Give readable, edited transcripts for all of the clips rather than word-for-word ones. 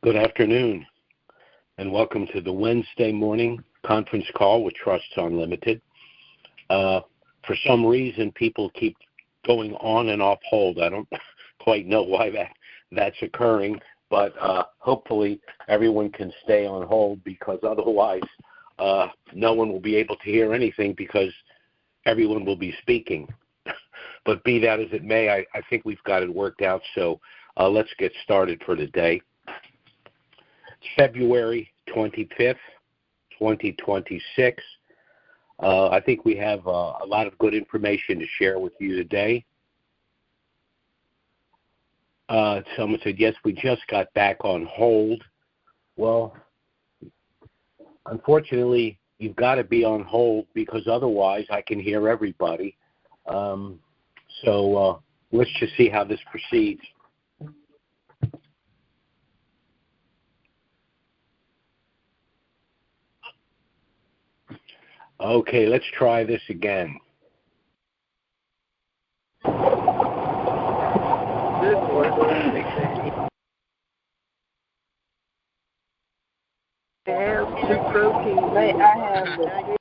Good afternoon, and welcome to the Wednesday morning conference call with Trusts Unlimited. For some reason, people keep going on and off hold. I don't quite know why that's occurring, but hopefully everyone can stay on hold, because otherwise no one will be able to hear anything because everyone will be speaking. But be that as it may, I think we've got it worked out, so let's get started for today. February 25th, 2026. I think we have a lot of good information to share with you today. Someone said, yes, we just got back on hold. Well, unfortunately, you've got to be on hold because otherwise I can hear everybody. So let's just see how this proceeds. Okay, let's try this again. I have two proteins. I have the...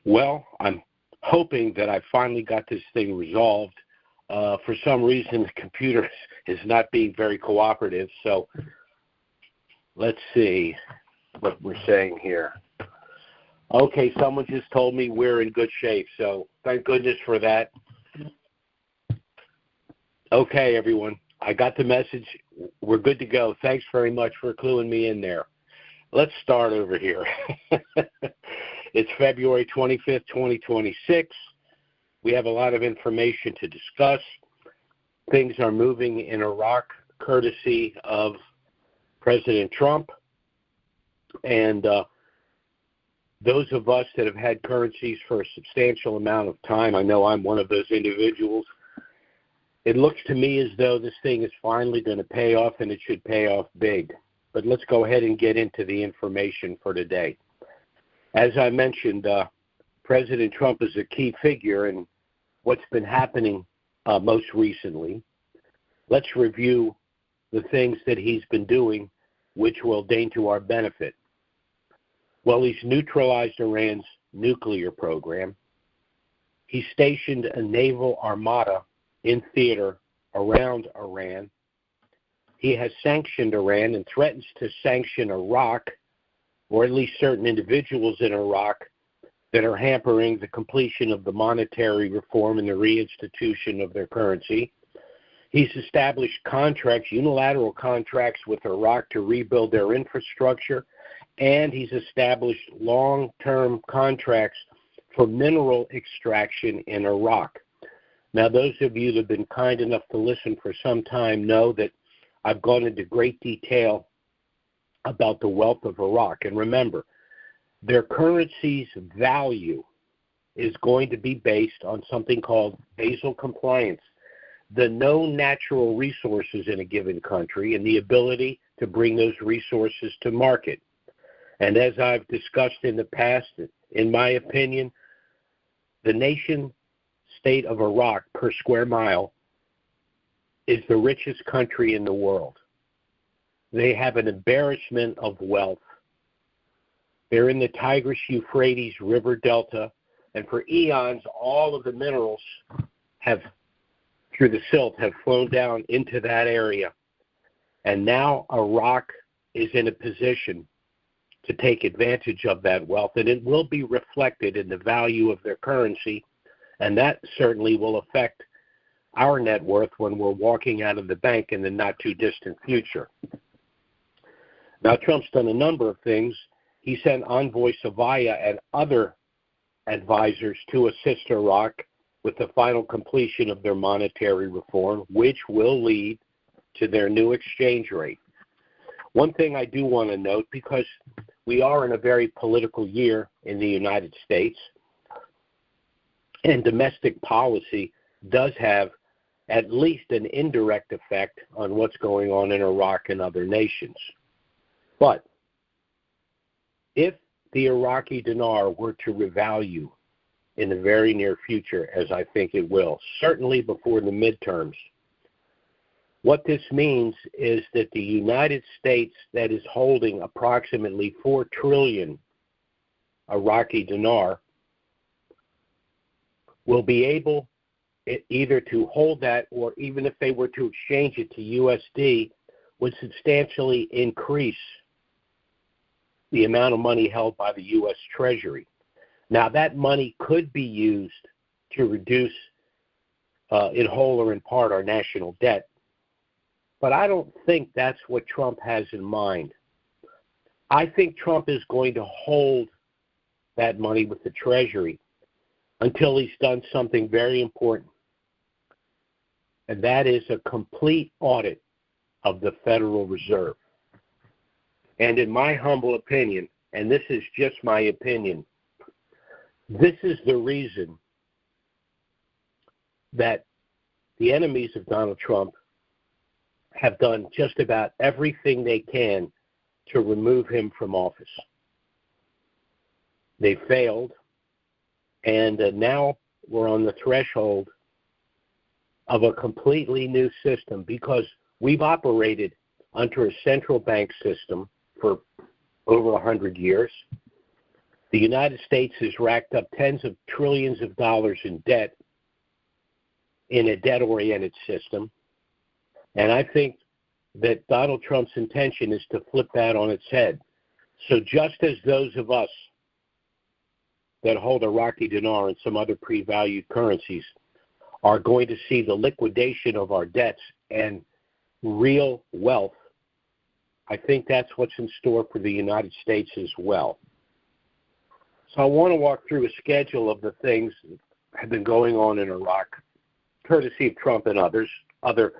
Well, I'm hoping that I finally got this thing resolved. For some reason, the computer is not being very cooperative, so let's see what we're saying here. Okay, someone just told me we're in good shape, so thank goodness for that. Okay, everyone, I got the message. We're good to go. Thanks very much for cluing me in there. Let's start over here. It's February 25th, 2026. We have a lot of information to discuss. Things are moving in Iraq courtesy of President Trump. And those of us that have had currencies for a substantial amount of time, I know I'm one of those individuals, it looks to me as though this thing is finally going to pay off, and it should pay off big. But let's go ahead and get into the information for today. As I mentioned, President Trump is a key figure in what's been happening most recently. Let's review the things that he's been doing, which will deign to our benefit. Well, he's neutralized Iran's nuclear program. He stationed a naval armada in theater around Iran. He has sanctioned Iran and threatens to sanction Iraq, or at least certain individuals in Iraq that are hampering the completion of the monetary reform and the reinstitution of their currency. He's established contracts, unilateral contracts with Iraq to rebuild their infrastructure, and he's established long-term contracts for mineral extraction in Iraq. Now, those of you that have been kind enough to listen for some time know that I've gone into great detail about the wealth of Iraq. And remember, their currency's value is going to be based on something called Basel compliance, the known natural resources in a given country and the ability to bring those resources to market. And as I've discussed in the past, in my opinion, the nation state of Iraq per square mile is the richest country in the world. They have an embarrassment of wealth. They're in the Tigris-Euphrates River Delta, and for eons, all of the minerals have, through the silt, have flown down into that area. And now Iraq is in a position to take advantage of that wealth, and it will be reflected in the value of their currency, and that certainly will affect our net worth when we're walking out of the bank in the not-too-distant future. Now, Trump's done a number of things. He sent Envoy Savaya and other advisors to assist Iraq with the final completion of their monetary reform, which will lead to their new exchange rate. One thing I do want to note, because we are in a very political year in the United States, and domestic policy does have at least an indirect effect on what's going on in Iraq and other nations. But if the Iraqi dinar were to revalue in the very near future, as I think it will, certainly before the midterms, what this means is that the United States, that is holding approximately 4 trillion Iraqi dinar, will be able either to hold that, or even if they were to exchange it to USD, would substantially increase the amount of money held by the U.S. Treasury. Now, that money could be used to reduce, in whole or in part, our national debt. But I don't think that's what Trump has in mind. I think Trump is going to hold that money with the Treasury until he's done something very important, and that is a complete audit of the Federal Reserve. And in my humble opinion, and this is just my opinion, this is the reason that the enemies of Donald Trump have done just about everything they can to remove him from office. They failed, and now we're on the threshold of a completely new system, because we've operated under a central bank system for over 100 years. The United States has racked up tens of trillions of dollars in debt in a debt-oriented system. And I think that Donald Trump's intention is to flip that on its head. So just as those of us that hold Iraqi dinar and some other pre-valued currencies are going to see the liquidation of our debts and real wealth, I think that's what's in store for the United States as well. So I want to walk through a schedule of the things that have been going on in Iraq, courtesy of Trump and others, other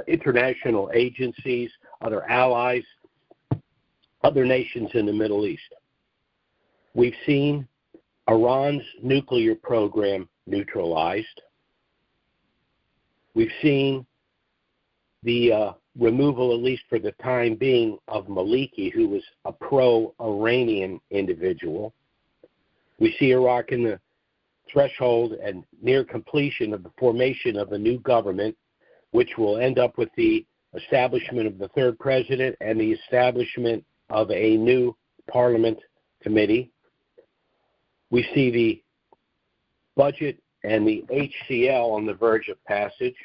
international agencies, other allies, other nations in the Middle East. We've seen Iran's nuclear program neutralized. We've seen the removal, at least for the time being, of Maliki, who was a pro-Iranian individual. We see Iraq in the threshold and near completion of the formation of a new government, which will end up with the establishment of the third president and the establishment of a new parliament committee. We see the budget and the HCL on the verge of passage.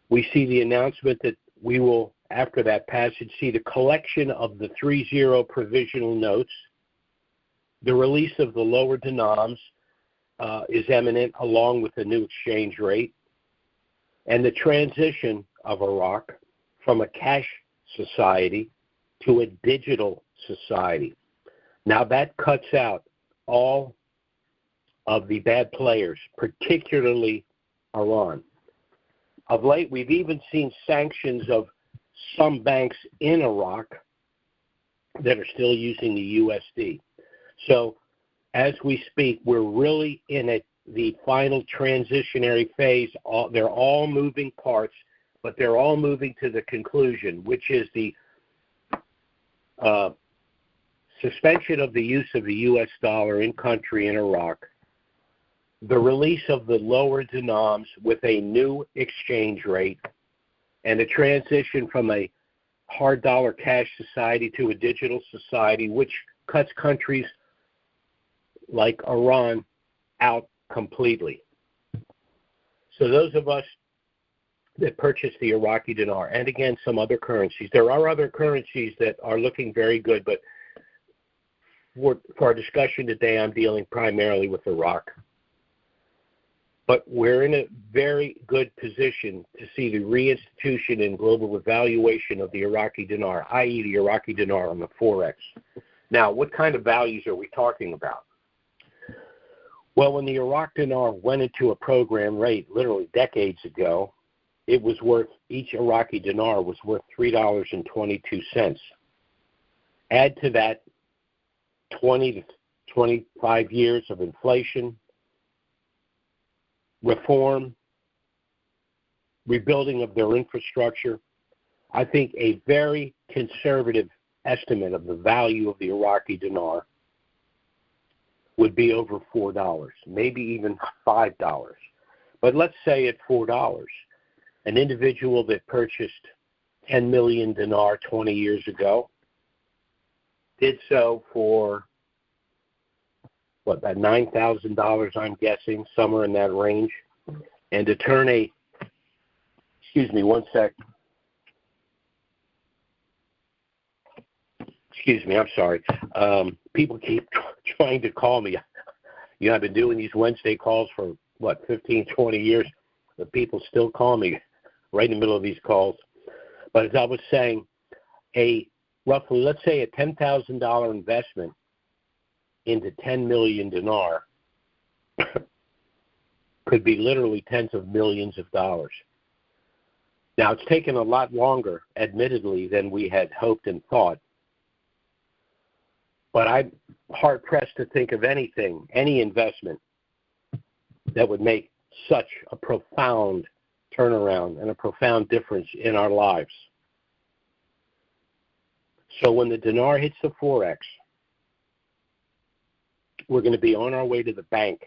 We see the announcement that we will, after that passage, see the collection of the 3-0 provisional notes. The release of the lower denoms is imminent, along with the new exchange rate, and the transition of Iraq from a cash society to a digital society. Now that cuts out all of the bad players, particularly Iran. Of late, we've even seen sanctions of some banks in Iraq that are still using the USD. So as we speak, we're really in the final transitionary phase. They're all moving parts, but they're all moving to the conclusion, which is the suspension of the use of the U.S. dollar in country in Iraq, the release of the lower denoms with a new exchange rate, and the transition from a hard dollar cash society to a digital society, which cuts countries like Iran out completely. So those of us that purchase the Iraqi dinar, and again some other currencies, there are other currencies that are looking very good, but for our discussion today, I'm dealing primarily with Iraq. But we're in a very good position to see the reinstitution and global evaluation of the Iraqi dinar, i.e. the Iraqi dinar on the Forex. Now, what kind of values are we talking about? Well, when the Iraq dinar went into a program rate literally decades ago, it was worth, each Iraqi dinar was worth $3.22. Add to that 20 to 25 years of inflation, reform, rebuilding of their infrastructure. I think a very conservative estimate of the value of the Iraqi dinar would be over $4, maybe even $5. But let's say at $4, an individual that purchased 10 million dinar 20 years ago did so for, about $9,000, I'm guessing, somewhere in that range. And to turn excuse me, one sec. Excuse me, I'm sorry. People keep trying to call me. I've been doing these Wednesday calls for, 15, 20 years. The people still call me right in the middle of these calls. But as I was saying, roughly, let's say a $10,000 investment into 10 million dinar could be literally tens of millions of dollars. Now, it's taken a lot longer, admittedly, than we had hoped and thought. But I'm hard-pressed to think of any investment that would make such a profound turnaround and a profound difference in our lives. So when the dinar hits the Forex, we're going to be on our way to the bank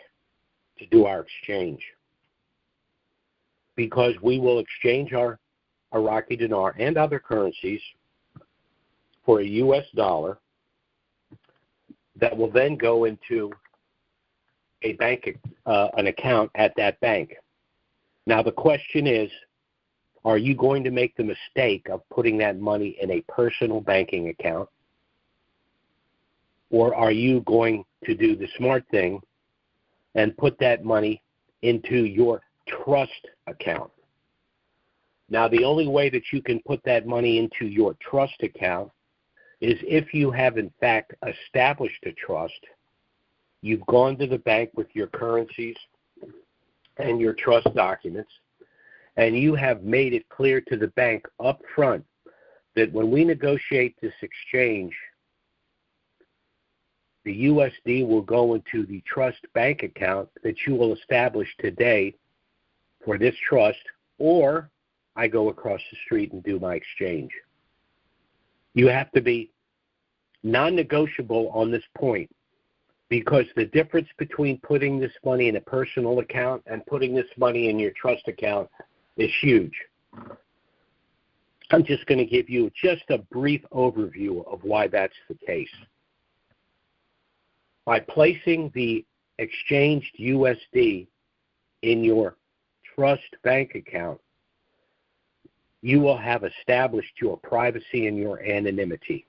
to do our exchange, because we will exchange our Iraqi dinar and other currencies for a U.S. dollar that will then go into a bank, an account at that bank. Now, the question is, are you going to make the mistake of putting that money in a personal banking account? Or are you going to do the smart thing and put that money into your trust account? Now, the only way that you can put that money into your trust account is if you have, in fact, established a trust. You've gone to the bank with your currencies and your trust documents, and you have made it clear to the bank up front that when we negotiate this exchange, the USD will go into the trust bank account that you will establish today for this trust, or I go across the street and do my exchange. You have to be non-negotiable on this point, because the difference between putting this money in a personal account and putting this money in your trust account is huge. I'm just going to give you just a brief overview of why that's the case. By placing the exchanged USD in your trust bank account, you will have established your privacy and your anonymity,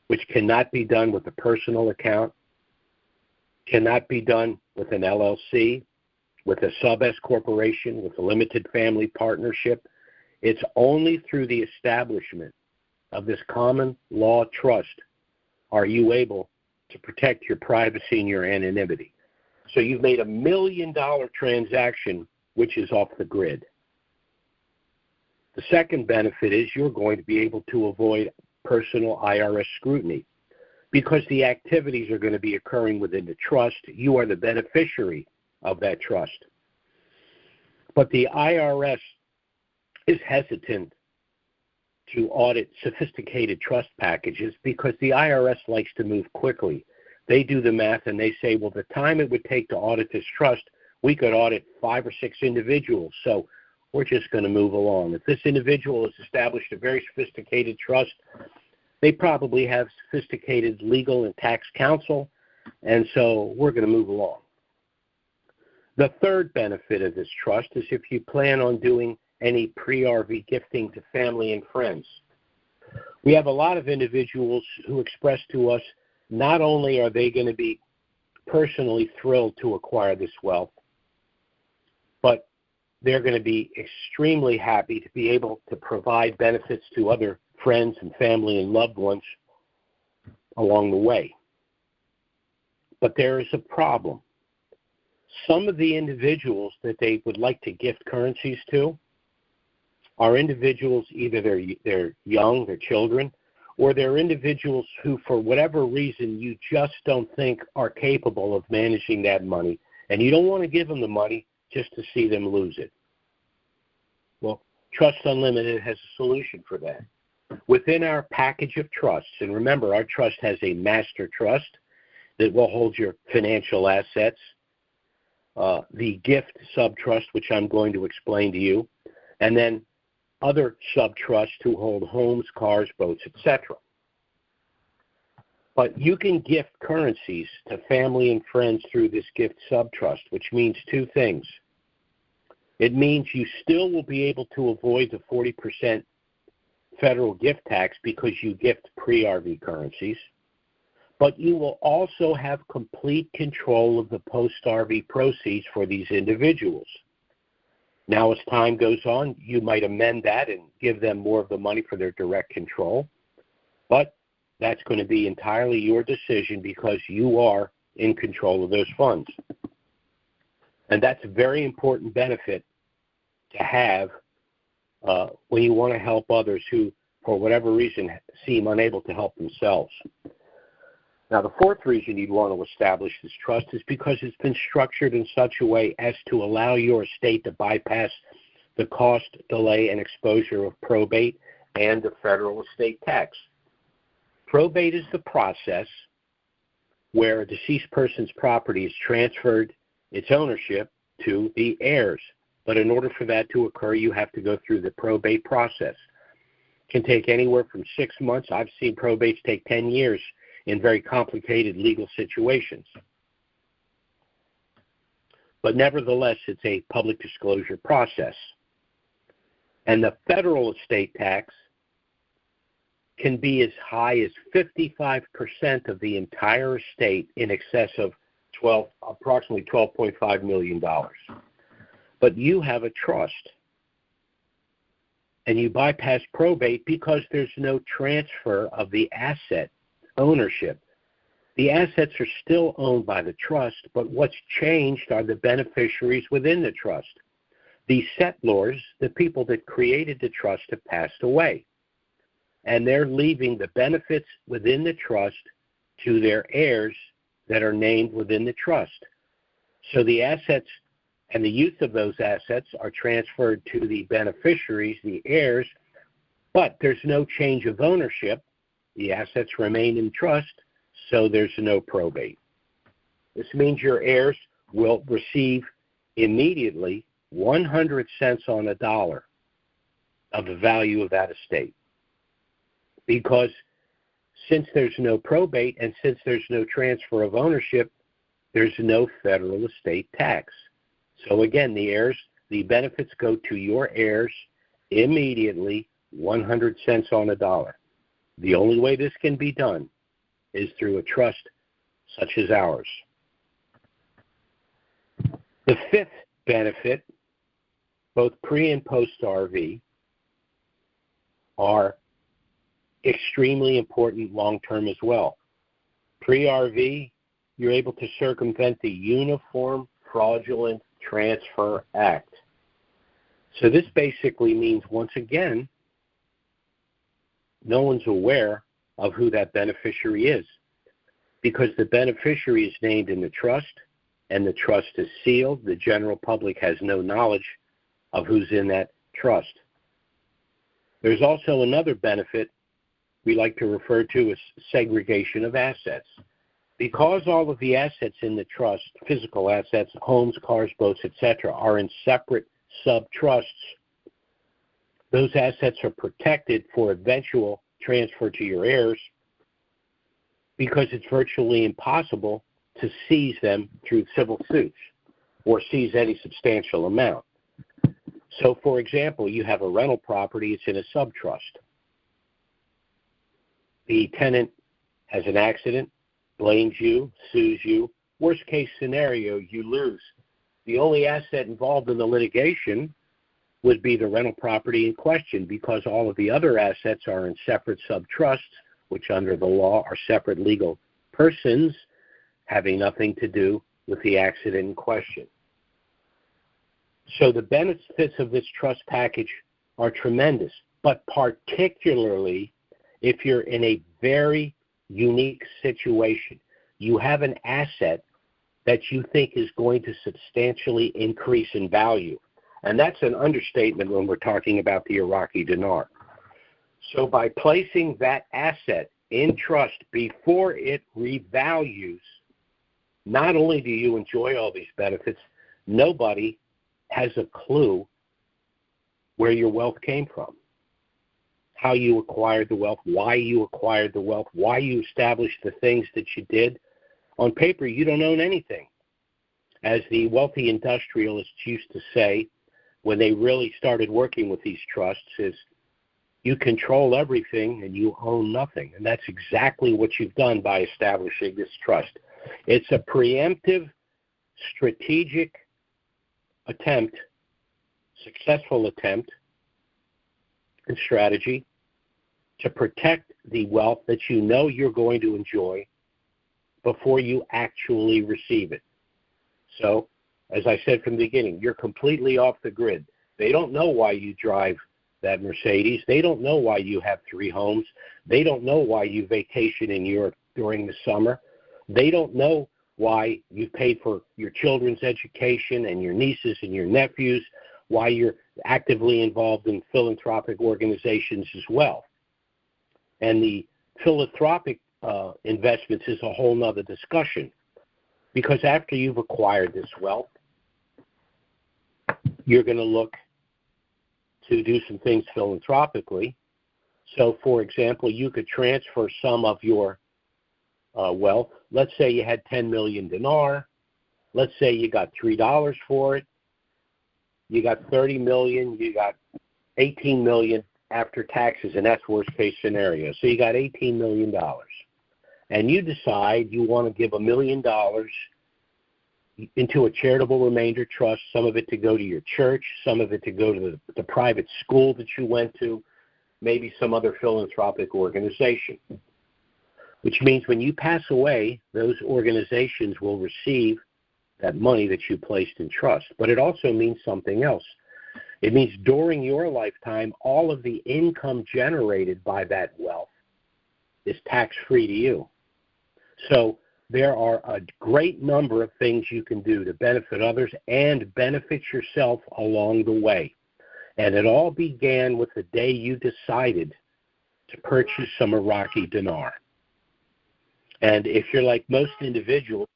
which cannot be done with a personal account, cannot be done with an LLC, with a sub-S corporation, with a limited family partnership. It's only through the establishment of this common law trust are you able to protect your privacy and your anonymity. So you've made $1 million transaction, which is off the grid. The second benefit is you're going to be able to avoid personal IRS scrutiny, because the activities are going to be occurring within the trust. You are the beneficiary of that trust. But the IRS is hesitant to audit sophisticated trust packages because the IRS likes to move quickly. They do the math and they say, well, the time it would take to audit this trust, we could audit 5 or 6 individuals. So we're just going to move along. If this individual has established a very sophisticated trust, they probably have sophisticated legal and tax counsel, and so we're going to move along. The third benefit of this trust is if you plan on doing any pre-RV gifting to family and friends. We have a lot of individuals who express to us not only are they going to be personally thrilled to acquire this wealth, but they're going to be extremely happy to be able to provide benefits to other friends and family and loved ones along the way. But there is a problem. Some of the individuals that they would like to gift currencies to are individuals, either they're young, they're children, or they're individuals who, for whatever reason, you just don't think are capable of managing that money, and you don't want to give them the money just to see them lose it. Well, Trusts Unlimited has a solution for that. Within our package of trusts, and remember, our trust has a master trust that will hold your financial assets, the gift subtrust, which I'm going to explain to you, and then other subtrusts to hold homes, cars, boats, etc. But you can gift currencies to family and friends through this gift subtrust, which means two things. It means you still will be able to avoid the 40% federal gift tax because you gift pre-RV currencies, but you will also have complete control of the post-RV proceeds for these individuals. Now, as time goes on, you might amend that and give them more of the money for their direct control, but that's going to be entirely your decision because you are in control of those funds. And that's a very important benefit to have when you want to help others who, for whatever reason, seem unable to help themselves. Now, the fourth reason you'd want to establish this trust is because it's been structured in such a way as to allow your estate to bypass the cost, delay, and exposure of probate and the federal estate tax. Probate is the process where a deceased person's property is transferred its ownership to the heirs. But in order for that to occur, you have to go through the probate process. It can take anywhere from 6 months. I've seen probates take 10 years in very complicated legal situations. But nevertheless, it's a public disclosure process. And the federal estate tax can be as high as 55% of the entire estate in excess of approximately $12.5 million. But you have a trust, and you bypass probate because there's no transfer of the asset ownership. The assets are still owned by the trust, but what's changed are the beneficiaries within the trust. The settlors, the people that created the trust, have passed away, and they're leaving the benefits within the trust to their heirs that are named within the trust. So the assets and the use of those assets are transferred to the beneficiaries, the heirs, but there's no change of ownership. The assets remain in trust, so there's no probate. This means your heirs will receive immediately 100 cents on a dollar of the value of that estate. Because since there's no probate and since there's no transfer of ownership, there's no federal estate tax. So again, the heirs, the benefits go to your heirs immediately, 100 cents on a dollar. The only way this can be done is through a trust such as ours. The fifth benefit, both pre- and post-RV, are extremely important long-term as well. Pre-RV, you're able to circumvent the Uniform Fraudulent Transfer Act. So this basically means, once again, no one's aware of who that beneficiary is because the beneficiary is named in the trust and the trust is sealed. The general public has no knowledge of who's in that trust. There's also another benefit we like to refer to as segregation of assets. Because all of the assets in the trust, physical assets, homes, cars, boats, etc., are in separate sub-trusts, those assets are protected for eventual transfer to your heirs because it's virtually impossible to seize them through civil suits or seize any substantial amount. So, for example, you have a rental property, it's in a sub-trust. The tenant has an accident, blames you, sues you. Worst case scenario, you lose. The only asset involved in the litigation would be the rental property in question because all of the other assets are in separate sub-trusts, which under the law are separate legal persons having nothing to do with the accident in question. So the benefits of this trust package are tremendous, but particularly if you're in a very unique situation. You have an asset that you think is going to substantially increase in value. And that's an understatement when we're talking about the Iraqi dinar. So by placing that asset in trust before it revalues, not only do you enjoy all these benefits, nobody has a clue where your wealth came from, how you acquired the wealth, why you acquired the wealth, why you established the things that you did. On paper, you don't own anything. As the wealthy industrialists used to say when they really started working with these trusts, is you control everything and you own nothing. And that's exactly what you've done by establishing this trust. It's a preemptive, strategic attempt, successful attempt and strategy to protect the wealth that you know you're going to enjoy before you actually receive it. So, as I said from the beginning, you're completely off the grid. They don't know why you drive that Mercedes. They don't know why you have 3 homes. They don't know why you vacation in Europe during the summer. They don't know why you paid for your children's education and your nieces and your nephews, why you're actively involved in philanthropic organizations as well. And the philanthropic investments is a whole nother discussion, because after you've acquired this wealth, you're going to look to do some things philanthropically. So, for example, you could transfer some of your wealth. Let's say you had 10 million dinar. Let's say you got $3 for it. You got 30 million. You got 18 million after taxes, and that's worst case scenario. So you got $18 million. And you decide you want to give $1 million into a charitable remainder trust, some of it to go to your church, some of it to go to the private school that you went to, maybe some other philanthropic organization. Which means when you pass away, those organizations will receive that money that you placed in trust. But it also means something else. It means during your lifetime, all of the income generated by that wealth is tax-free to you. So there are a great number of things you can do to benefit others and benefit yourself along the way. And it all began with the day you decided to purchase some Iraqi dinar. And if you're like most individuals,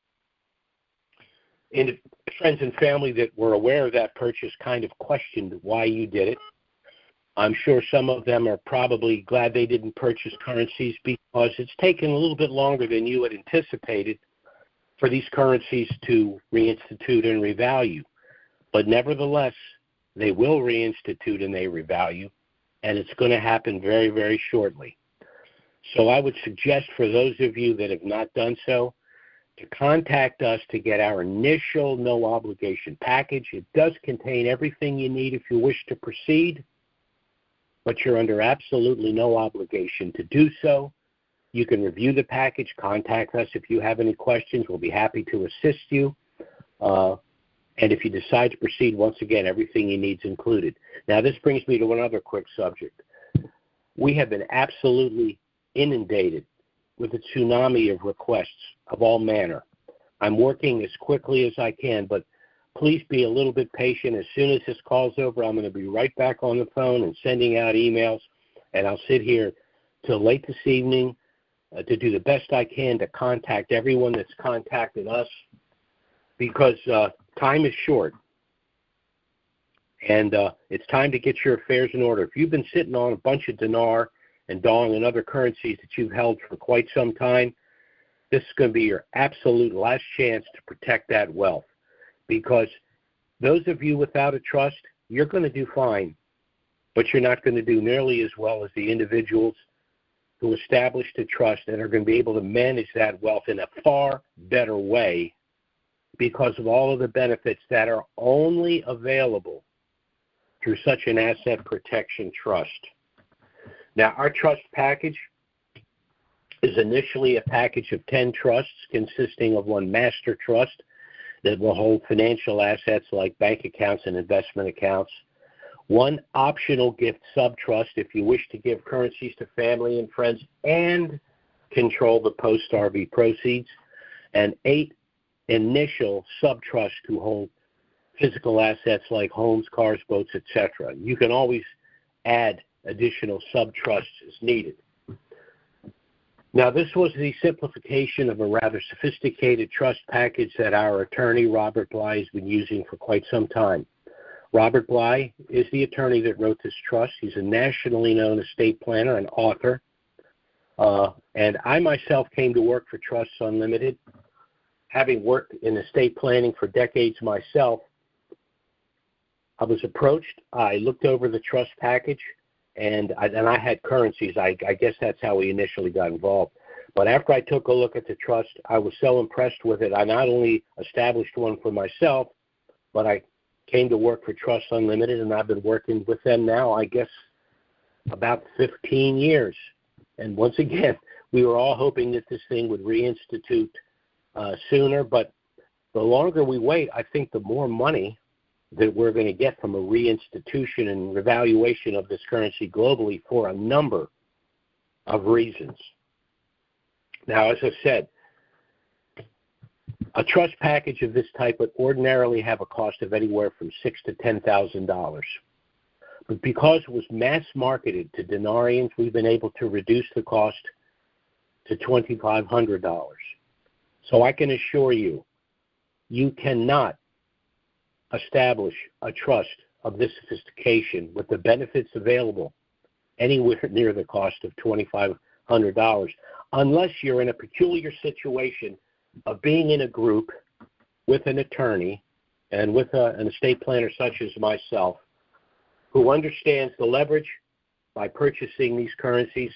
friends and family that were aware of that purchase kind of questioned why you did it. I'm sure some of them are probably glad they didn't purchase currencies because it's taken a little bit longer than you had anticipated for these currencies to reinstitute and revalue. But nevertheless, they will reinstitute and they revalue, and it's going to happen very, very shortly. So I would suggest for those of you that have not done so, to contact us to get our initial no-obligation package. It does contain everything you need if you wish to proceed, but you're under absolutely no obligation to do so. You can review the package, contact us if you have any questions. We'll be happy to assist you. And if you decide to proceed, once again, everything you need is included. Now, this brings me to another quick subject. We have been absolutely inundated with a tsunami of requests of all manner. I'm working as quickly as I can, but please be a little bit patient. As soon as this call's over, I'm going to be right back on the phone and sending out emails, and I'll sit here till late this evening to do the best I can to contact everyone that's contacted us, because time is short, and it's time to get your affairs in order. If you've been sitting on a bunch of dinar and dong and other currencies that you've held for quite some time, this is going to be your absolute last chance to protect that wealth. Because those of you without a trust, you're going to do fine, but you're not going to do nearly as well as the individuals who established a trust and are going to be able to manage that wealth in a far better way because of all of the benefits that are only available through such an asset protection trust. Now, our trust package is initially a package of 10 trusts consisting of one master trust that will hold financial assets like bank accounts and investment accounts, one optional gift subtrust if you wish to give currencies to family and friends and control the post-RV proceeds, and 8 initial subtrust to hold physical assets like homes, cars, boats, etc. You can always add additional subtrusts as needed. Now, this was the simplification of a rather sophisticated trust package that our attorney, Robert Bly, has been using for quite some time. Robert Bly is the attorney that wrote this trust. He's a nationally known estate planner and author. And I myself came to work for Trusts Unlimited. Having worked in estate planning for decades myself, I was approached. I looked over the trust package, and I had currencies. I guess that's how we initially got involved. But after I took a look at the trust, I was so impressed with it. I not only established one for myself, but I came to work for Trusts Unlimited, and I've been working with them now, I guess, about 15 years. And once again, we were all hoping that this thing would reinstitute sooner, but the longer we wait, I think the more money that we're going to get from a reinstitution and revaluation of this currency globally for a number of reasons. Now, as I said, a trust package of this type would ordinarily have a cost of anywhere from $6,000 to $10,000. But because it was mass marketed to denarians, we've been able to reduce the cost to $2,500. So I can assure you, you cannot establish a trust of this sophistication with the benefits available anywhere near the cost of $2,500 unless you're in a peculiar situation of being in a group with an attorney and with an estate planner such as myself who understands the leverage by purchasing these currencies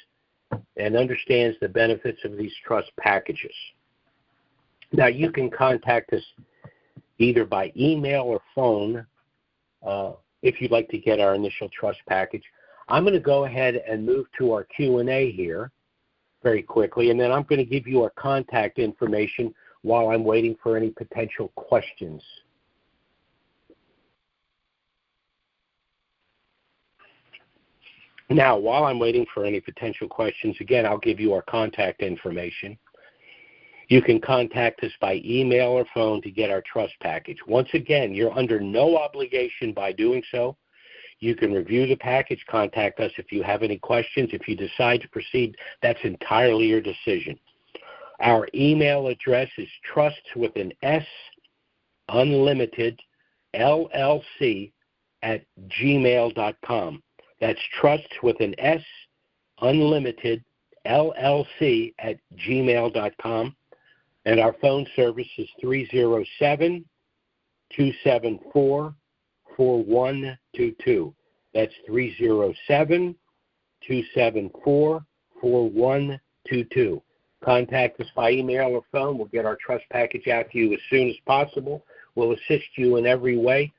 and understands the benefits of these trust packages. Now, you can contact us either by email or phone if you'd like to get our initial trust package. I'm going to go ahead and move to our Q&A here very quickly, and then I'm going to give you our contact information while I'm waiting for any potential questions. Now, while I'm waiting for any potential questions, again, I'll give you our contact information. You can contact us by email or phone to get our trust package. Once again, you're under no obligation by doing so. You can review the package, contact us if you have any questions. If you decide to proceed, that's entirely your decision. Our email address is trusts with an S, unlimited, LLC @gmail.com. That's trusts with an S, unlimited, LLC @gmail.com. And our phone service is 307-274-4122. That's 307-274-4122. Contact us by email or phone. We'll get our trust package out to you as soon as possible. We'll assist you in every way.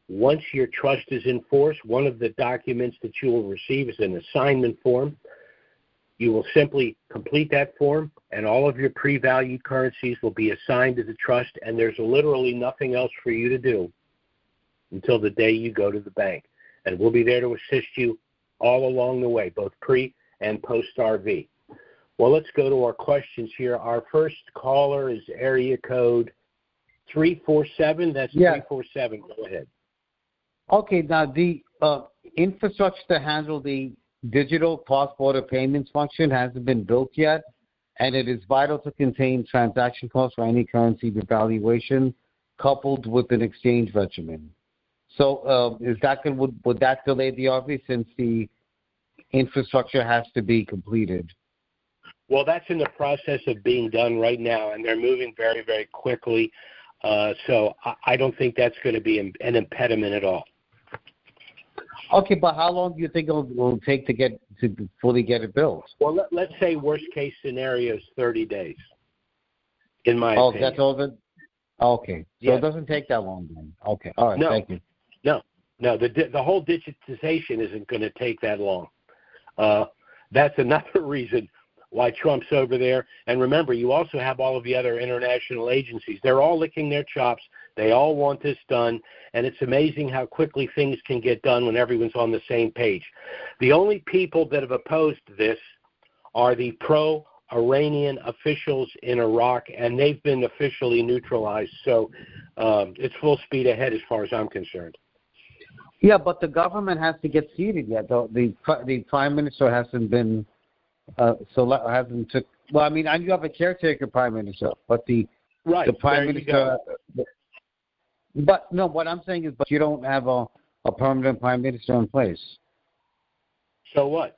Once your trust is in force, one of the documents that you will receive is an assignment form. You will simply complete that form, and all of your pre-valued currencies will be assigned to the trust, and there's literally nothing else for you to do until the day you go to the bank. And we'll be there to assist you all along the way, both pre- and post-RV. Well, let's go to our questions here. Our first caller is area code 347. That's 347. Go ahead. Okay, now the infrastructure to handle the digital cross-border payments function hasn't been built yet, and it is vital to contain transaction costs for any currency devaluation coupled with an exchange regimen. So would that delay the RV since the infrastructure has to be completed? Well, that's in the process of being done right now, and they're moving very, very quickly. So I don't think that's going to be an impediment at all. Okay, but how long do you think it will take to fully get it built? Well, let's say worst case scenario is 30 days, in my opinion. Oh, that's all good? Okay, so yes. It doesn't take that long then. Okay, all right, thank you. No, the whole digitization isn't going to take that long. That's another reason why Trump's over there. And remember, you also have all of the other international agencies. They're all licking their chops. They all want this done, and it's amazing how quickly things can get done when everyone's on the same page. The only people that have opposed this are the pro Iranian officials in Iraq, and they've been officially neutralized. So it's full speed ahead as far as I'm concerned. Yeah, but the government has to get seated yet. The prime minister hasn't been hasn't took. Well, I mean, you have a caretaker prime minister, but the prime minister. But no, what I'm saying is, but you don't have a permanent prime minister in place. So what?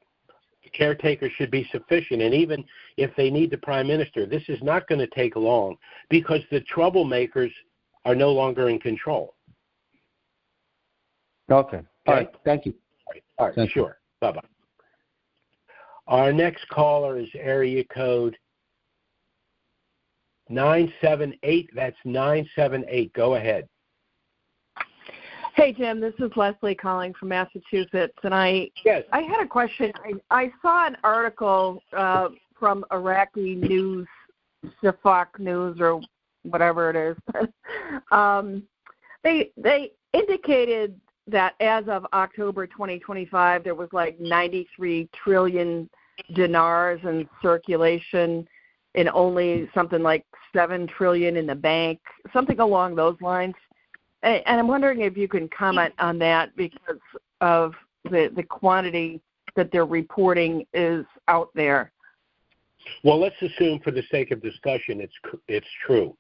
The caretaker should be sufficient, and even if they need the prime minister, this is not going to take long because the troublemakers are no longer in control. Okay. All right. Thank you. All right. Sure. Bye-bye. Our next caller is area code 978. That's 978. Go ahead. Hey, Jim, this is Leslie calling from Massachusetts, and I had a question. I saw an article from Iraqi News, Shafaq News, or whatever it is. They indicated that as of October 2025, there was like 93 trillion dinars in circulation and only something like 7 trillion in the bank, something along those lines. And I'm wondering if you can comment on that because of the quantity that they're reporting is out there. Well, let's assume for the sake of discussion it's true.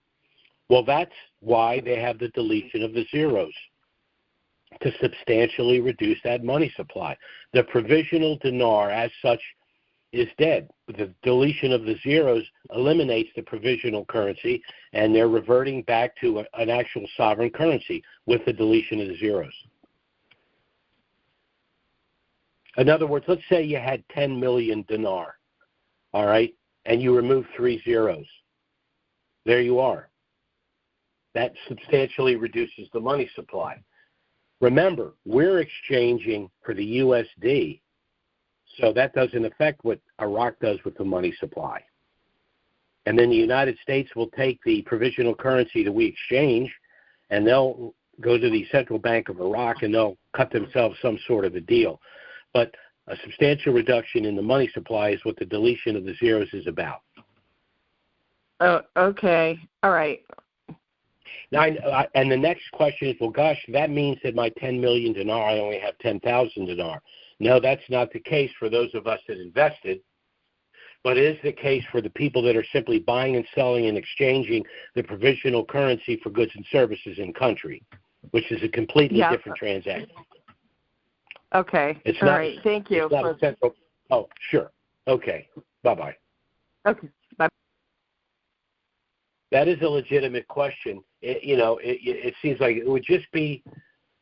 Well, that's why they have the deletion of the zeros, to substantially reduce that money supply. The provisional dinar as such is dead. The deletion of the zeros eliminates the provisional currency, and they're reverting back to an actual sovereign currency with the deletion of the zeros. In other words, let's say you had 10 million dinar, all right, and you remove 3 zeros. There you are. That substantially reduces the money supply. Remember, we're exchanging for the USD, so that doesn't affect what Iraq does with the money supply. And then the United States will take the provisional currency that we exchange, and they'll go to the Central Bank of Iraq, and they'll cut themselves some sort of a deal. But a substantial reduction in the money supply is what the deletion of the zeros is about. Oh, okay. All right. Now, and the next question is, well, gosh, that means that my 10 million dinar, I only have 10,000 dinar. No, that's not the case for those of us that invested, but it is the case for the people that are simply buying and selling and exchanging the provisional currency for goods and services in country, which is a completely different transaction. Okay. All right. Thank you. Oh, sure. Okay. Bye-bye. Okay. Bye. That is a legitimate question. It seems like it would just be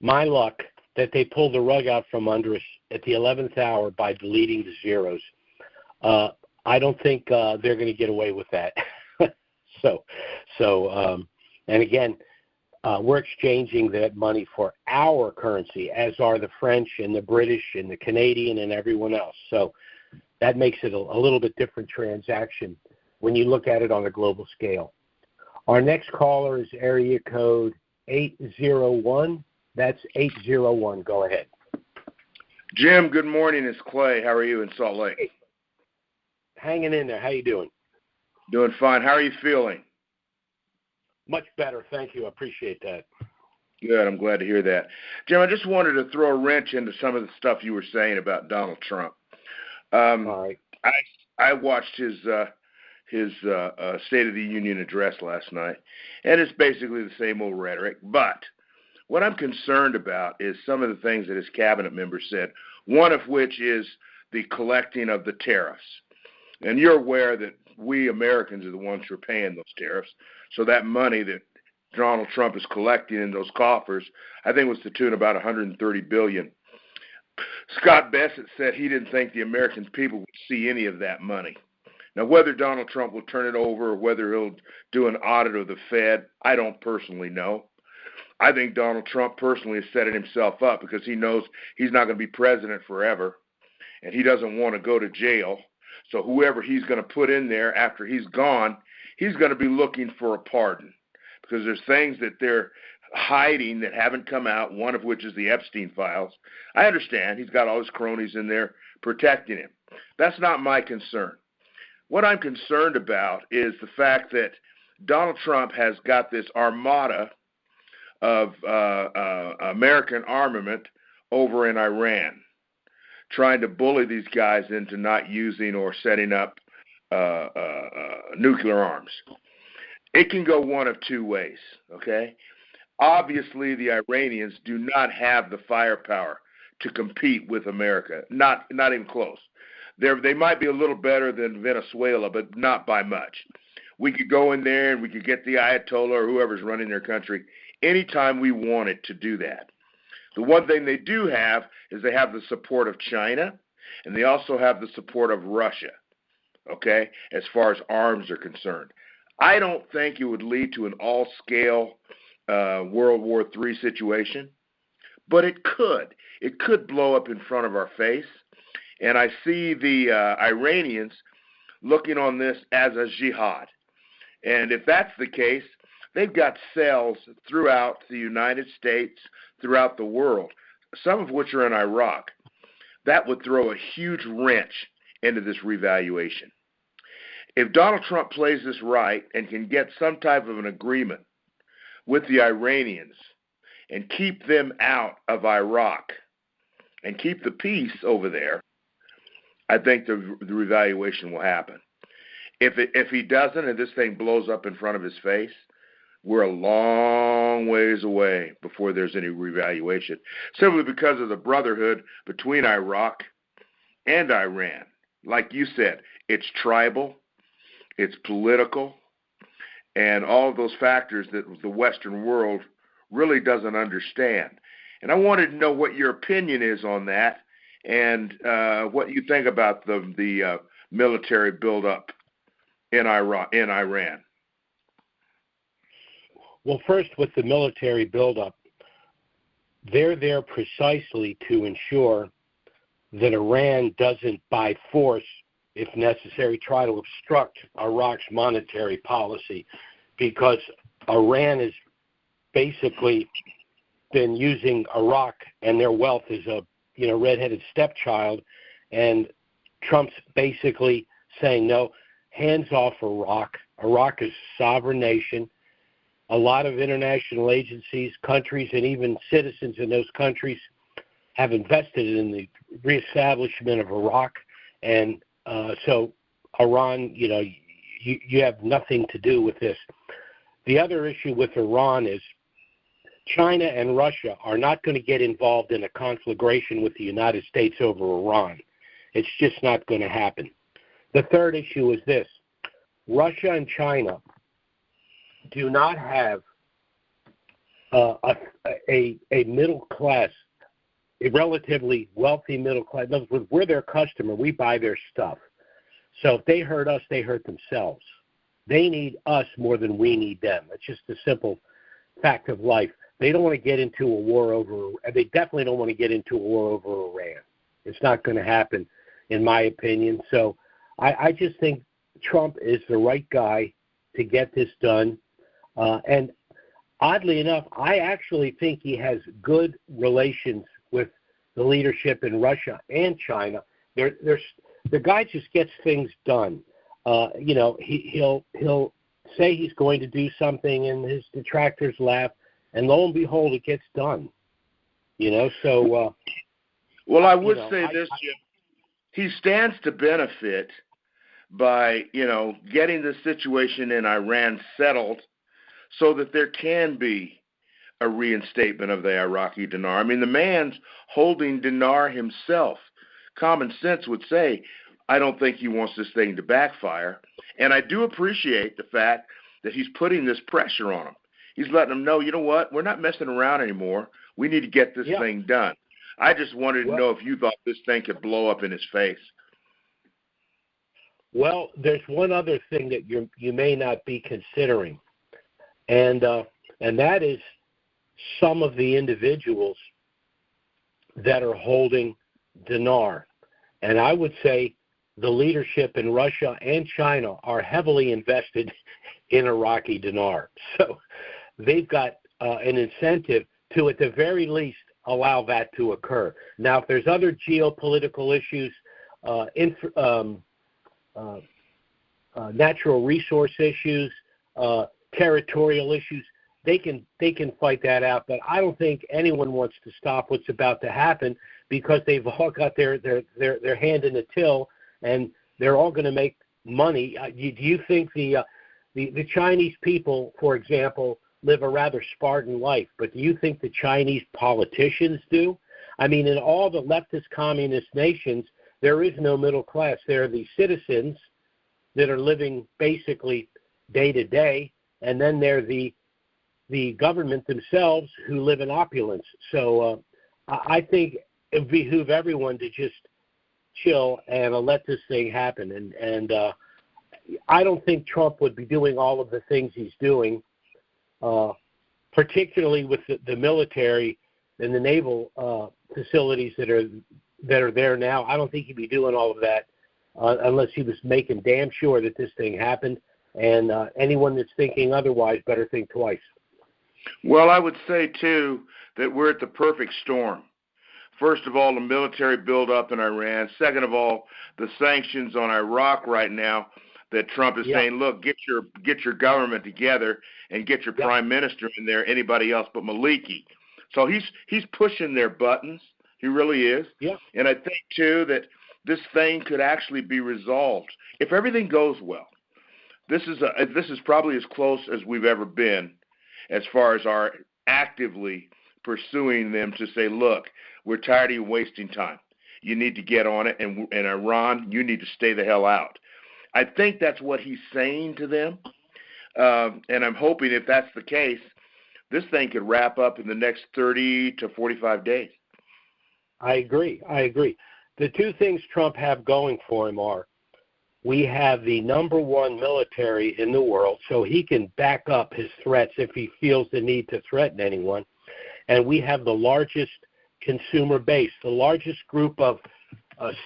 my luck that they pulled the rug out from under us at the 11th hour by deleting the zeros. I don't think they're going to get away with that. And again, we're exchanging that money for our currency, as are the French and the British and the Canadian and everyone else. So that makes it a little bit different transaction when you look at it on a global scale. Our next caller is area code 801. That's 801. Go ahead. Jim, good morning. It's Clay. How are you in Salt Lake? Hanging in there. How you doing? Doing fine. How are you feeling? Much better. Thank you. I appreciate that. Good. I'm glad to hear that. Jim, I just wanted to throw a wrench into some of the stuff you were saying about Donald Trump. All right. I watched his State of the Union address last night, and it's basically the same old rhetoric. But what I'm concerned about is some of the things that his cabinet members said, one of which is the collecting of the tariffs. And you're aware that we Americans are the ones who are paying those tariffs. So that money that Donald Trump is collecting in those coffers, I think was to tune about $130 billion. Scott Bessent said he didn't think the American people would see any of that money. Now, whether Donald Trump will turn it over or whether he'll do an audit of the Fed, I don't personally know. I think Donald Trump personally is setting himself up because he knows he's not going to be president forever, and he doesn't want to go to jail. So whoever he's going to put in there after he's gone, he's going to be looking for a pardon because there's things that they're hiding that haven't come out, one of which is the Epstein files. I understand he's got all his cronies in there protecting him. That's not my concern. What I'm concerned about is the fact that Donald Trump has got this armada of American armament over in Iran, trying to bully these guys into not using or setting up nuclear arms. It can go one of two ways, okay? Obviously, the Iranians do not have the firepower to compete with America, not even close. They might be a little better than Venezuela, but not by much. We could go in there and we could get the Ayatollah or whoever's running their country anytime we wanted to do that. The one thing they do have is they have the support of China, and they also have the support of Russia, okay, as far as arms are concerned. I don't think it would lead to an all-scale World War III situation, but it could. It could blow up in front of our face, and I see the Iranians looking on this as a jihad. And if that's the case, they've got cells throughout the United States, throughout the world, some of which are in Iraq. That would throw a huge wrench into this revaluation. If Donald Trump plays this right and can get some type of an agreement with the Iranians and keep them out of Iraq and keep the peace over there, I think the revaluation will happen. If he doesn't and this thing blows up in front of his face, we're a long ways away before there's any revaluation, simply because of the brotherhood between Iraq and Iran. Like you said, it's tribal, it's political, and all of those factors that the Western world really doesn't understand. And I wanted to know what your opinion is on that and what you think about the military buildup in Iran. Well, first, with the military buildup, they're there precisely to ensure that Iran doesn't, by force, if necessary, try to obstruct Iraq's monetary policy, because Iran has basically been using Iraq and their wealth as a red-headed stepchild, and Trump's basically saying, no, hands off Iraq. Iraq is a sovereign nation. A lot of international agencies, countries, and even citizens in those countries have invested in the reestablishment of Iraq, and so Iran, you have nothing to do with this. The other issue with Iran is China and Russia are not going to get involved in a conflagration with the United States over Iran. It's just not going to happen. The third issue is this. Russia and China do not have a middle class, a relatively wealthy middle class. In other words, we're their customer. We buy their stuff. So if they hurt us, they hurt themselves. They need us more than we need them. It's just a simple fact of life. They don't want to get into a war over, they definitely don't want to get into a war over Iran. It's not going to happen, in my opinion. So I just think Trump is the right guy to get this done. And oddly enough, I actually think he has good relations with the leadership in Russia and China. The guy just gets things done. He'll say he's going to do something, and his detractors laugh, and lo and behold, it gets done. So. Well, I would say this, Jim. He stands to benefit by, getting the situation in Iran settled so that there can be a reinstatement of the Iraqi dinar. I mean, the man's holding dinar himself. Common sense would say, I don't think he wants this thing to backfire. And I do appreciate the fact that he's putting this pressure on him. He's letting them know, you know what, we're not messing around anymore. We need to get this thing done. I just wanted to know if you thought this thing could blow up in his face. Well, there's one other thing that you may not be considering, and that is some of the individuals that are holding dinar. And I would say the leadership in Russia and China are heavily invested in Iraqi dinar. So they've got an incentive to, at the very least, allow that to occur. Now, if there's other geopolitical issues, natural resource issues, territorial issues. They can fight that out, but I don't think anyone wants to stop what's about to happen because they've all got their hand in the till, and they're all going to make money. Do you think the Chinese people, for example, live a rather Spartan life, but do you think the Chinese politicians do? I mean, in all the leftist communist nations, there is no middle class. There are the citizens that are living basically day to day, and then there are the government themselves who live in opulence. So I think it would behoove everyone to just chill and let this thing happen. And I don't think Trump would be doing all of the things he's doing, particularly with the military and the naval facilities that are there now. I don't think he'd be doing all of that unless he was making damn sure that this thing happened. And anyone that's thinking otherwise better think twice. Well, I would say, too, that we're at the perfect storm. First of all, the military buildup in Iran. Second of all, the sanctions on Iraq right now that Trump is saying, look, get your government together and get your prime minister in there, anybody else but Maliki. So he's pushing their buttons. He really is. Yeah. And I think, too, that this thing could actually be resolved if everything goes well. This is probably as close as we've ever been as far as our actively pursuing them to say, look, we're tired of you wasting time. You need to get on it, and Iran, you need to stay the hell out. I think that's what he's saying to them, and I'm hoping if that's the case, this thing could wrap up in the next 30 to 45 days. I agree. The two things Trump have going for him are we have the number one military in the world, so he can back up his threats if he feels the need to threaten anyone. And we have the largest consumer base, the largest group of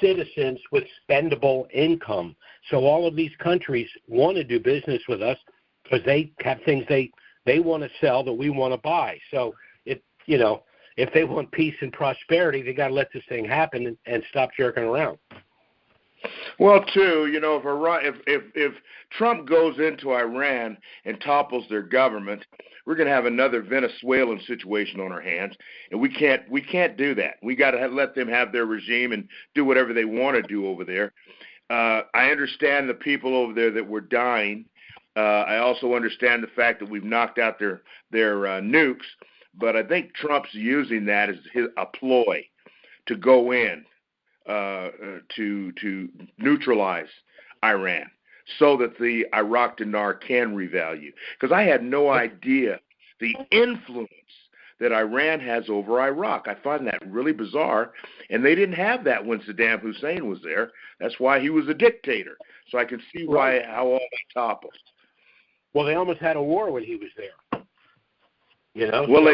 citizens with spendable income. So all of these countries want to do business with us because they have things they want to sell that we want to buy. So if they want peace and prosperity, they got to let this thing happen and stop jerking around. Well, too, if Trump goes into Iran and topples their government, we're going to have another Venezuelan situation on our hands, and we can't do that. We got to let them have their regime and do whatever they want to do over there. I understand the people over there that were dying. I also understand the fact that we've knocked out their nukes, but I think Trump's using that as a ploy to go in. To neutralize Iran so that the Iraq dinar can revalue. Because I had no idea the influence that Iran has over Iraq. I find that really bizarre, and they didn't have that when Saddam Hussein was there. That's why he was a dictator. So I can see how all that toppled. Well, they almost had a war when he was there. Well,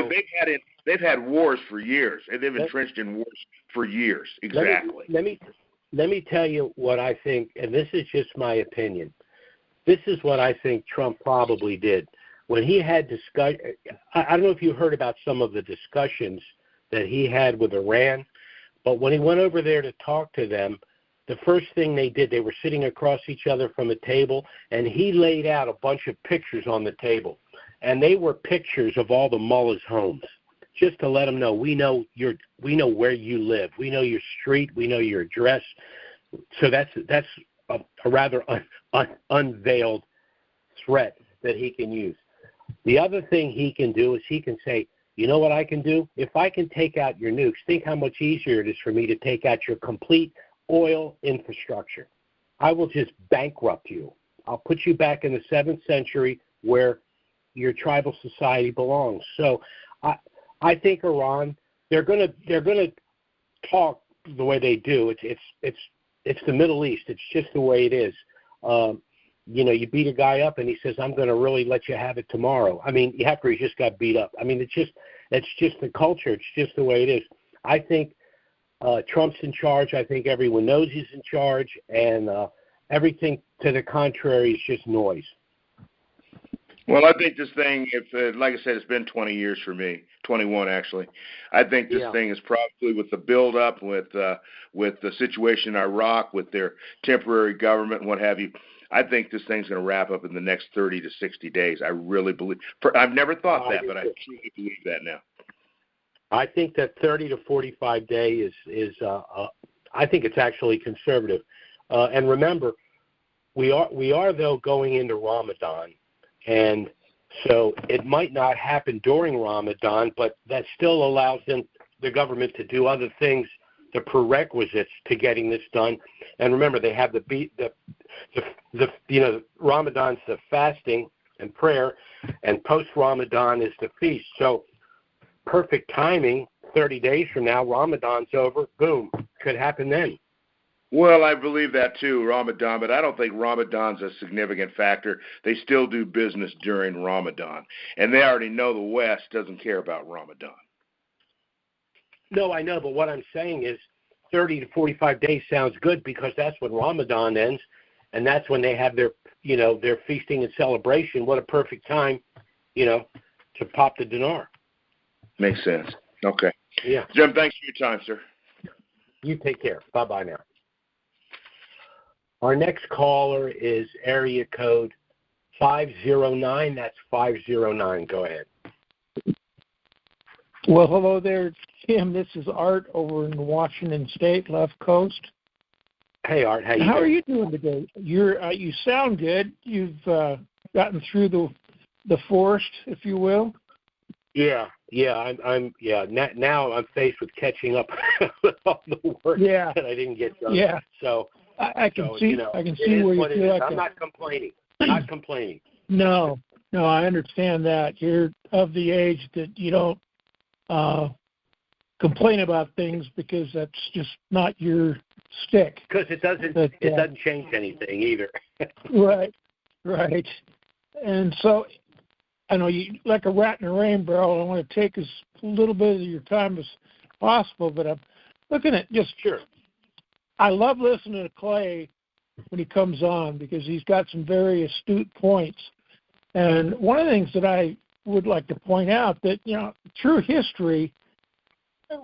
they've had wars for years, and they've entrenched in wars for years. Exactly. Let me tell you what I think, and this is just my opinion. This is what I think Trump probably did when he had discuss. I don't know if you heard about some of the discussions that he had with Iran, but when he went over there to talk to them, the first thing they did, they were sitting across each other from a table, and he laid out a bunch of pictures on the table. And they were pictures of all the mullahs' homes, just to let them know we know where you live, we know your street, we know your address. So that's a rather unveiled threat that he can use. The other thing he can do is he can say, you know what I can do? If I can take out your nukes, think how much easier it is for me to take out your complete oil infrastructure. I will just bankrupt you. I'll put you back in the 7th century where your tribal society belongs. So I think Iran, they're gonna talk the way they do. It's the Middle East. It's just the way it is. You beat a guy up and he says, I'm going to really let you have it tomorrow. I mean, after he just got beat up. I mean, it's just the culture. It's just the way it is. I think Trump's in charge. I think everyone knows he's in charge, and everything to the contrary is just noise. Well, I think this thing, like I said, it's been 20 years for me, 21 actually. I think this thing is probably with the build-up, with the situation in Iraq, with their temporary government and what have you. I think this thing's going to wrap up in the next 30 to 60 days. I really believe. I've never thought that, but I truly believe that now. I think that 30 to 45 day is I think it's actually conservative. And remember, we are though going into Ramadan, and so it might not happen during Ramadan, but that still allows the government to do other things, the prerequisites to getting this done. And remember, they have Ramadan's the fasting and prayer, and post Ramadan is the feast. So perfect timing. 30 days from now, Ramadan's over. Boom, could happen then. Well, I believe that too, Ramadan, but I don't think Ramadan's a significant factor. They still do business during Ramadan, and they already know the West doesn't care about Ramadan. No, I know, but what I'm saying is 30 to 45 days sounds good because that's when Ramadan ends, and that's when they have their feasting and celebration. What a perfect time, to pop the dinar. Makes sense. Okay. Yeah. Jim, thanks for your time, sir. You take care. Bye-bye now. Our next caller is area code 509. That's 509. Go ahead. Well, hello there, Tim. This is Art over in Washington State, left coast. Hey, Art. How are you doing today? You sound good. You've gotten through the forest, if you will. Yeah. I'm now I'm faced with catching up with all the work that I didn't get done. Yeah. So I can see where you feel like I'm not complaining. Not complaining. No, I understand that. You're of the age that you don't complain about things because that's just not your stick. Because it doesn't change anything either. Right. And so I know you like a rat in a rain barrel. I want to take as little bit of your time as possible, but I'm looking at Sure. I love listening to Clay when he comes on because he's got some very astute points. And one of the things that I would like to point out that, through history,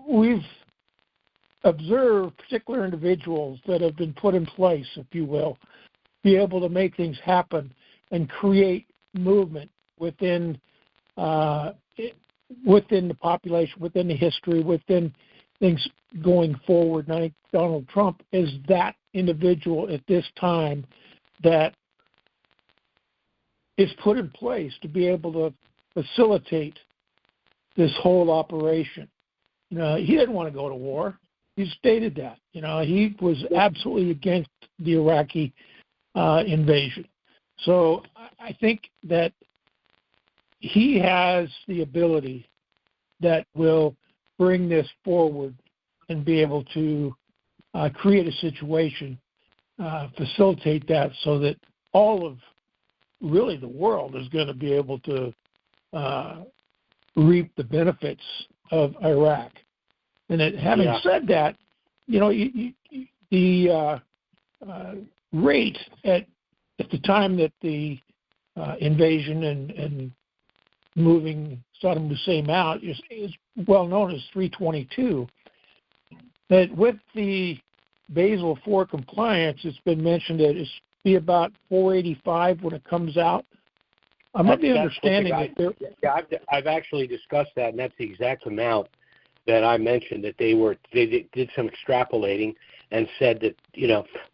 we've observed particular individuals that have been put in place, if you will, be able to make things happen and create movement within the population, within the history, within things going forward. And I think Donald Trump is that individual at this time that is put in place to be able to facilitate this whole operation. He didn't want to go to war. He stated that. He was absolutely against the Iraqi invasion. So I think that he has the ability that will bring this forward and be able to create a situation, facilitate that so that all of really the world is going to be able to reap the benefits of Iraq. And having said that, the rate at the time that the invasion and moving Saddam Hussein out is well known as 322. That with the Basel IV compliance, it's been mentioned that it's be about 485 when it comes out. I'm not understanding that. I've actually discussed that, and that's the exact amount that I mentioned that they did some extrapolating and said that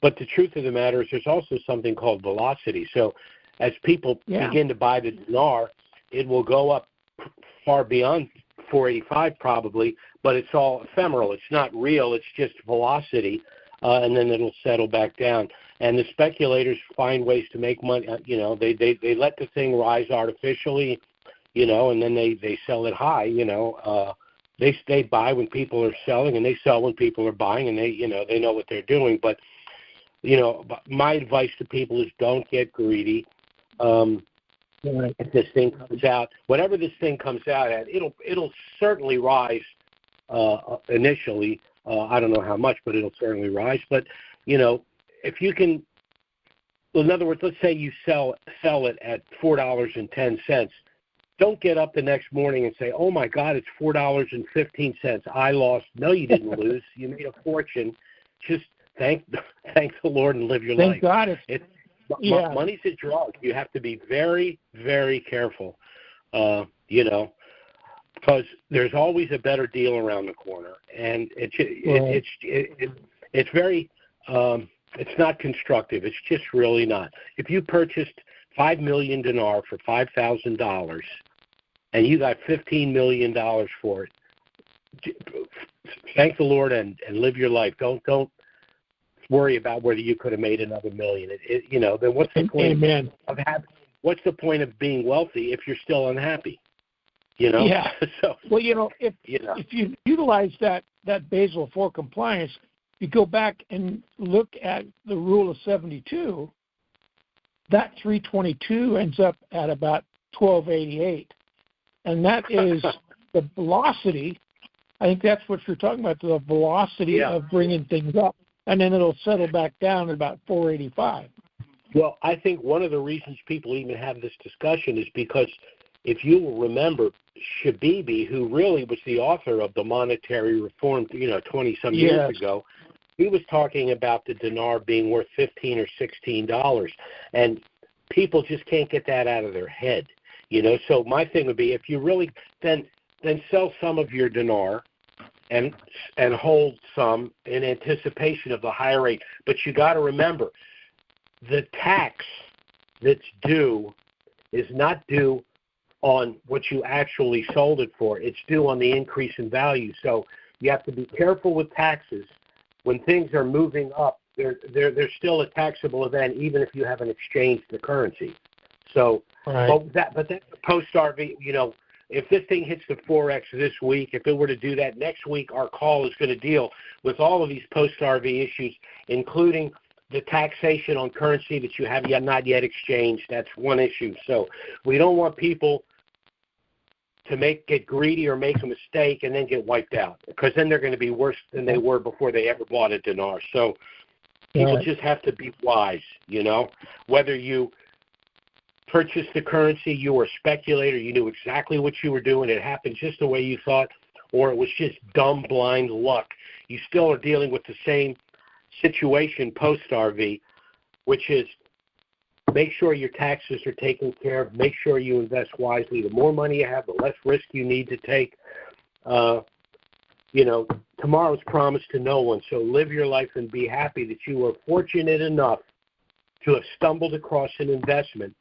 But the truth of the matter is, there's also something called velocity. So as people begin to buy the dinar, it will go up far beyond 485 probably, but it's all ephemeral. It's not real. It's just velocity, and then it'll settle back down. And the speculators find ways to make money. They let the thing rise artificially, and then they sell it high. They buy when people are selling, and they sell when people are buying, and they know what they're doing. But my advice to people is don't get greedy. If this thing comes out, whatever this thing comes out at, it'll certainly rise initially. I don't know how much, but it'll certainly rise. But if you can, in other words, let's say you sell it at $4.10. Don't get up the next morning and say, "Oh my God, it's $4.15. I lost." No, you didn't lose. You made a fortune. Just thank the Lord and live your life. Thank God. Money's a drug. You have to be very, very careful, because there's always a better deal around the corner, and it's very it's not constructive. It's just really not. If you purchased 5 million dinar for $5,000, and you got $15 million for it, thank the Lord and live your life. Don't worry about whether you could have made another million. Then what's the point of what's the point of being wealthy if you're still unhappy? Yeah. So, if you utilize that Basel IV compliance, you go back and look at the rule of 72, that 322 ends up at about 1288. And that is the velocity. I think that's what you're talking about, the velocity of bringing things up. And then it'll settle back down at about 485. Well, I think one of the reasons people even have this discussion is because if you will remember, Shabibi, who really was the author of the monetary reform, 20-some years ago, he was talking about the dinar being worth $15 or $16, and people just can't get that out of their head. So my thing would be, if you really then sell some of your dinar and hold some in anticipation of the higher rate. But you got to remember, the tax that's due is not due on what you actually sold it for. It's due on the increase in value. So you have to be careful with taxes. When things are moving up, they're still a taxable event, even if you haven't exchanged the currency. So, but that's a post-RV, if this thing hits the 4X this week, if it were to do that next week, our call is going to deal with all of these post-RV issues, including the taxation on currency that you have not yet exchanged. That's one issue. So we don't want people to get greedy or make a mistake and then get wiped out, because then they're going to be worse than they were before they ever bought a dinar. So people just have to be wise, whether you purchased the currency, you were a speculator, you knew exactly what you were doing, it happened just the way you thought, or it was just dumb, blind luck. You still are dealing with the same situation post-RV, which is make sure your taxes are taken care of, make sure you invest wisely. The more money you have, the less risk you need to take. Tomorrow's promised to no one, so live your life and be happy that you were fortunate enough to have stumbled across an investment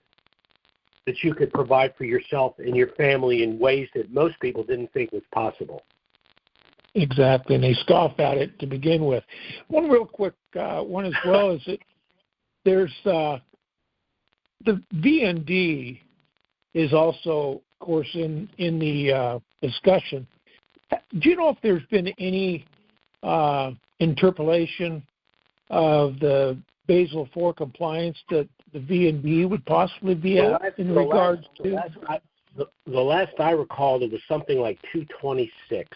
that you could provide for yourself and your family in ways that most people didn't think was possible. Exactly, and they scoff at it to begin with. One real quick one as well is that there's the VND is also, of course, in the discussion. Do you know if there's been any interpolation of the Basel IV compliance that the VNB would possibly be at in regards to? The last I recalled, it was something like 226,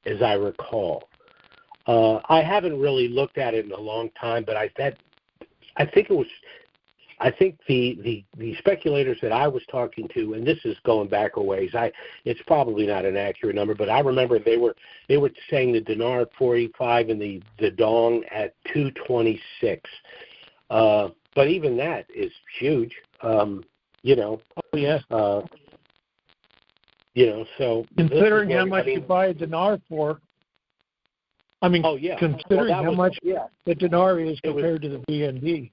as I recall. I haven't really looked at it in a long time, but I think the speculators that I was talking to, and this is going back a ways, it's probably not an accurate number, but I remember they were saying the dinar at 485 and the dong at 226. But even that is huge, Oh, yeah. So considering how much you buy a dinar for, considering how much the dinar is compared to the VND.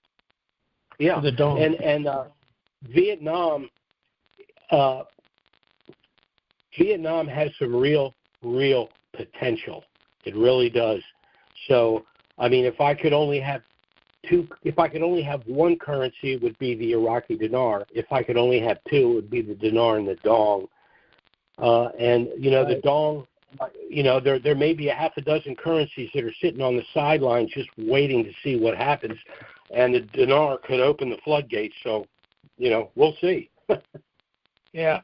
Yeah, the dong. And Vietnam has some real potential. It really does. So, if I could only have one currency, it would be the Iraqi dinar. If I could only have two, it would be the dinar and the dong. The dong, there may be a half a dozen currencies that are sitting on the sidelines just waiting to see what happens, and the dinar could open the floodgates. So, we'll see. Yeah.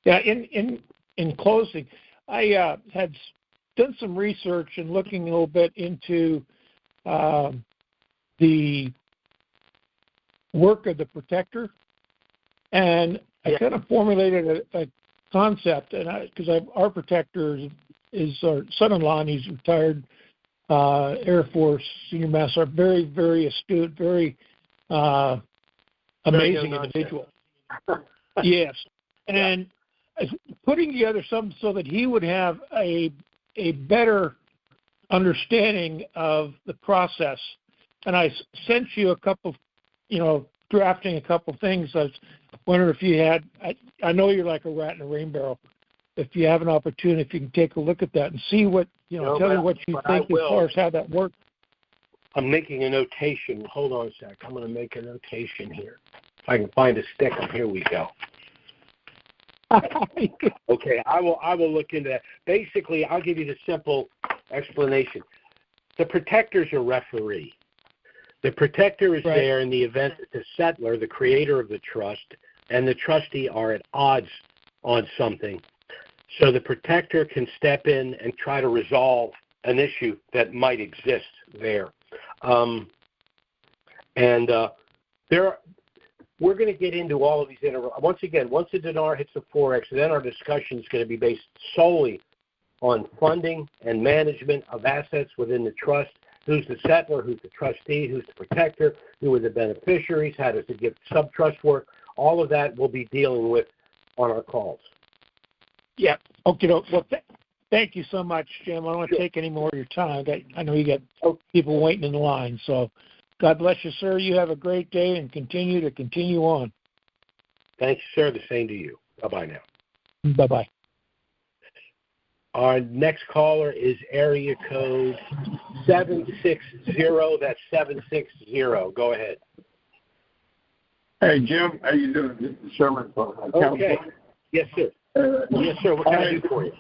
In closing, I had done some research and looking a little bit into the work of the protector, and I kind of formulated a concept, and because our protector is our son-in-law, and he's retired Air Force senior master, very, very astute, very amazing individual. Yes. And putting together something so that he would have a better understanding of the process. And I sent you a couple, drafting a couple things. I was wondering if you had, I know you're like a rat in a rain barrel. If you have an opportunity, if you can take a look at that and see what, tell me what you think as far as how that works. I'm making a notation. Hold on a sec. I'm going to make a notation here. If I can find a sticker, here we go. Okay, I will look into that. Basically, I'll give you the simple explanation. The protector's a referee. The protector is there in the event that the settlor, the creator of the trust, and the trustee are at odds on something. So the protector can step in and try to resolve an issue that might exist there. We're going to get into all of these. Once again, once the dinar hits the Forex, then our discussion is going to be based solely on funding and management of assets within the trust. Who's the settlor? Who's the trustee? Who's the protector? Who are the beneficiaries? How does the gift sub-trust work? All of that we'll be dealing with on our calls. Yep. Okay. Well, thank you so much, Jim. I don't want to take any more of your time. I know you got people waiting in the line. So God bless you, sir. You have a great day and continue on. Thank you, sir. The same to you. Bye-bye now. Bye-bye. Our next caller is area code 760. That's 760. Go ahead. Hey, Jim. How you doing? This is Sherman from Okay. Yes, sir. Yes, sir. What can I do for you?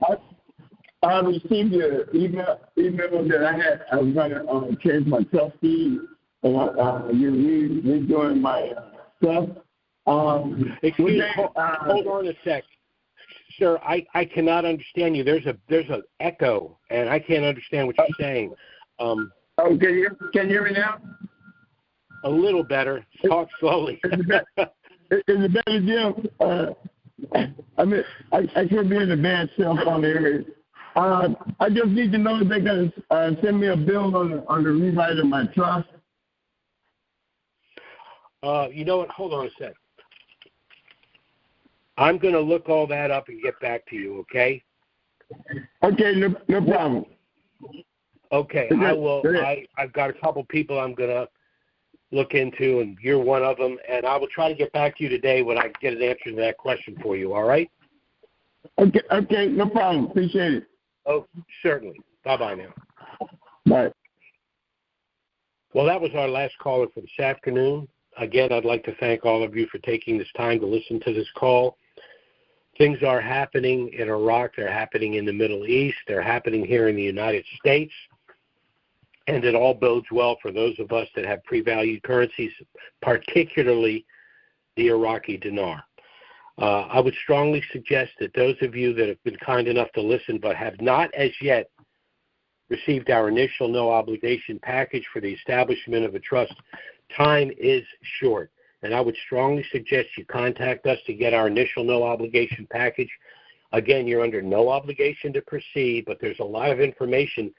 I received your email that I had. I was going to change my trustee. You're redoing my stuff. Excuse me. Hold on a sec. Sir, I cannot understand you. There's an echo, and I can't understand what you're saying. Can you hear me now? A little better. Talk slowly. Is it better, Jim? I could be in a bad cell phone area. I just need to know if they're going to send me a bill on the rewrite of my trust. You know what? Hold on a sec. I'm going to look all that up and get back to you, okay? Okay, no problem. Okay, I will. I've got a couple people I'm going to look into, and you're one of them, and I will try to get back to you today when I get an answer to that question for you, all right? Okay, no problem. Appreciate it. Oh, certainly. Bye-bye now. Bye. Well, that was our last caller for this afternoon. Again, I'd like to thank all of you for taking this time to listen to this call. Things are happening in Iraq. They're happening in the Middle East. They're happening here in the United States. And it all bodes well for those of us that have pre-valued currencies, particularly the Iraqi dinar. I would strongly suggest that those of you that have been kind enough to listen but have not as yet received our initial no-obligation package for the establishment of a trust, time is short. And I would strongly suggest you contact us to get our initial no-obligation package. Again, you're under no obligation to proceed, but there's a lot of information,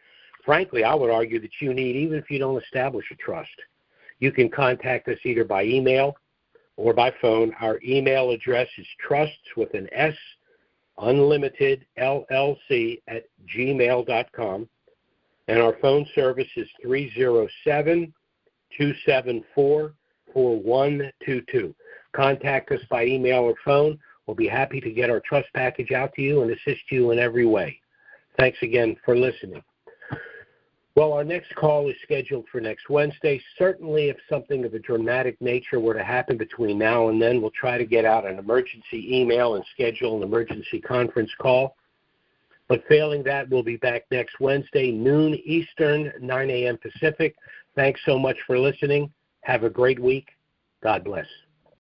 frankly, I would argue that you need even if you don't establish a trust. You can contact us either by email or by phone. Our email address is trusts with an S, unlimited LLC at gmail.com. And our phone service is 307-274-4122. Contact us by email or phone. We'll be happy to get our trust package out to you and assist you in every way. Thanks again for listening. Well, our next call is scheduled for next Wednesday. Certainly, if something of a dramatic nature were to happen between now and then, we'll try to get out an emergency email and schedule an emergency conference call. But failing that, we'll be back next Wednesday, noon Eastern, 9 a.m. Pacific. Thanks so much for listening. Have a great week. God bless.